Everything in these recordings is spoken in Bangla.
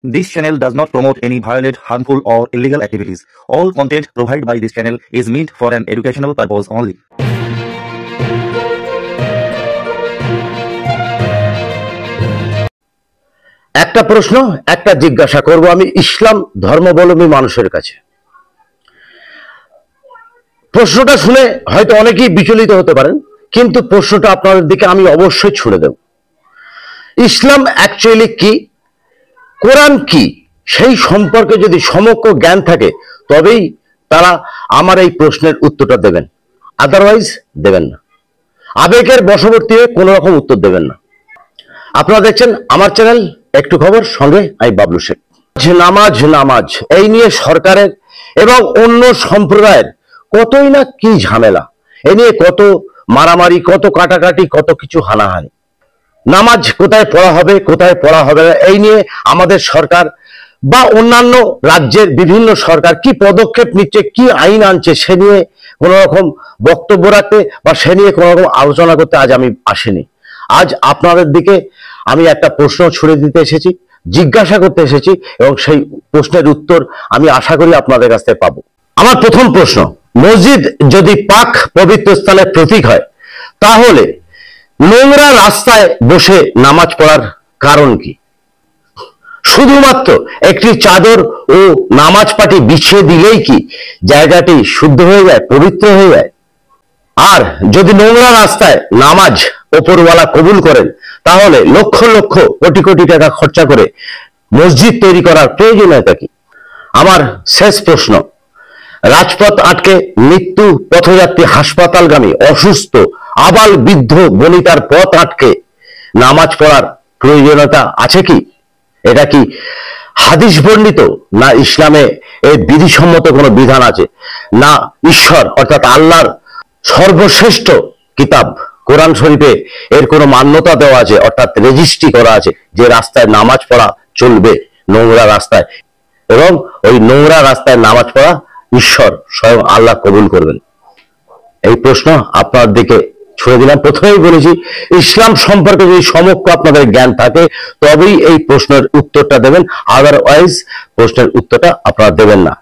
This channel does not promote any violent, harmful, or illegal activities. All content provided by this channel is meant for an educational purpose only. একটা প্রশ্ন একটা জিজ্ঞাসা করব আমি ইসলাম ধর্মাবলম্বী মানুষের কাছে। প্রশ্নটা শুনে হয়তো অনেকেই বিচলিত হতে পারেন, কিন্তু প্রশ্নটা আপনাদের দিকে আমি অবশ্যই ছুড়ে দেব। ইসলাম অ্যাকচুয়ালি কি, কোরআন কি, সেই সম্পর্কে যদি সমগ্র জ্ঞান থাকে তবেই তারা আমার এই প্রশ্নের উত্তরটা দেবেন, আদারওয়াইজ দেবেন না। আবেগের বশবর্তী হয়ে কোনো রকম উত্তর দেবেন না। আপনারা দেখছেন আমার চ্যানেল একটু খবর, সঙ্গে আমি বাবলু শেখ। নামাজ নামাজ এই নিয়ে সরকারের এবং অন্য সম্প্রদায়ের কতই না কি ঝামেলা, এ নিয়ে কত মারামারি, কত কাটাকাটি, কত কিছু হানাহানি। নামাজ কোথায় পড়া হবে, কোথায় পড়া হবে না, এই নিয়ে আমাদের সরকার বা অন্যান্য রাজ্যের বিভিন্ন সরকার কি পদক্ষেপ নিচ্ছে, কি আইন আনছে, সে নিয়ে কোন রকম বক্তব্য রাখতে বা সে নিয়ে কোন রকম আলোচনা করতে আজ আমি আসিনি। আজ আপনাদের দিকে আমি একটা প্রশ্ন ছুড়ে দিতে এসেছি, জিজ্ঞাসা করতে এসেছি, এবং সেই প্রশ্নের উত্তর আমি আশা করি আপনাদের কাছ থেকে পাবো। আমার প্রথম প্রশ্ন, মসজিদ যদি পাক পবিত্র স্থানের প্রতীক হয়, তাহলে নোংরা রাস্তায় বসে নামাজ পড়ার কারণ কি? শুধুমাত্র একটি চাদর ও নামাজ পাটি বিছিয়ে দিলেই কি জায়গাটি শুদ্ধ হয়ে যায়, পবিত্র হয়ে যায়? আর যদি নোংরা রাস্তায় নামাজ ওপরওয়ালা কবুল করেন, তাহলে লক্ষ লক্ষ কোটি কোটি টাকা খরচা করে মসজিদ তৈরি করার প্রয়োজনীয়তা কি? আমার শেষ প্রশ্ন, রাজপথ আটকে মৃত্যু পথযাত্রী, হাসপাতালগামী, অসুস্থ, আবাল বৃদ্ধ বনিতার পথ আটকে নামাজ পড়ার প্রয়োজনীয়তা আছে কি? এটা কি হাদিস বর্ণিত, না ইসলামে এর বিধিসম্মত কোনো বিধান আছে, না ঈশ্বর অর্থাৎ আল্লাহর সর্বশ্রেষ্ঠ কিতাব কোরআন শরীফে এর কোনো মান্যতা দেওয়া আছে, অর্থাৎ রেজিস্ট্রি করা আছে যে রাস্তায় নামাজ পড়া চলবে নোংরা রাস্তায়, এবং ওই নোংরা রাস্তায় নামাজ পড়া ঈশ্বর স্বয়ং আল্লাহ কবুল করবেন? এই প্রশ্ন আপনার দিকে ছুড়ে দিলাম। প্রথমেই বলেছি, ইসলাম সম্পর্কে যদি সমগ্র আপনাদের জ্ঞান থাকে তবেই এই প্রশ্নের উত্তরটা দেবেন, আদারওয়াইজ প্রশ্নের উত্তরটা আপনারা দেবেন না।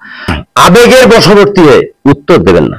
আবেগের বশবর্তী হয়ে উত্তর দেবেন না।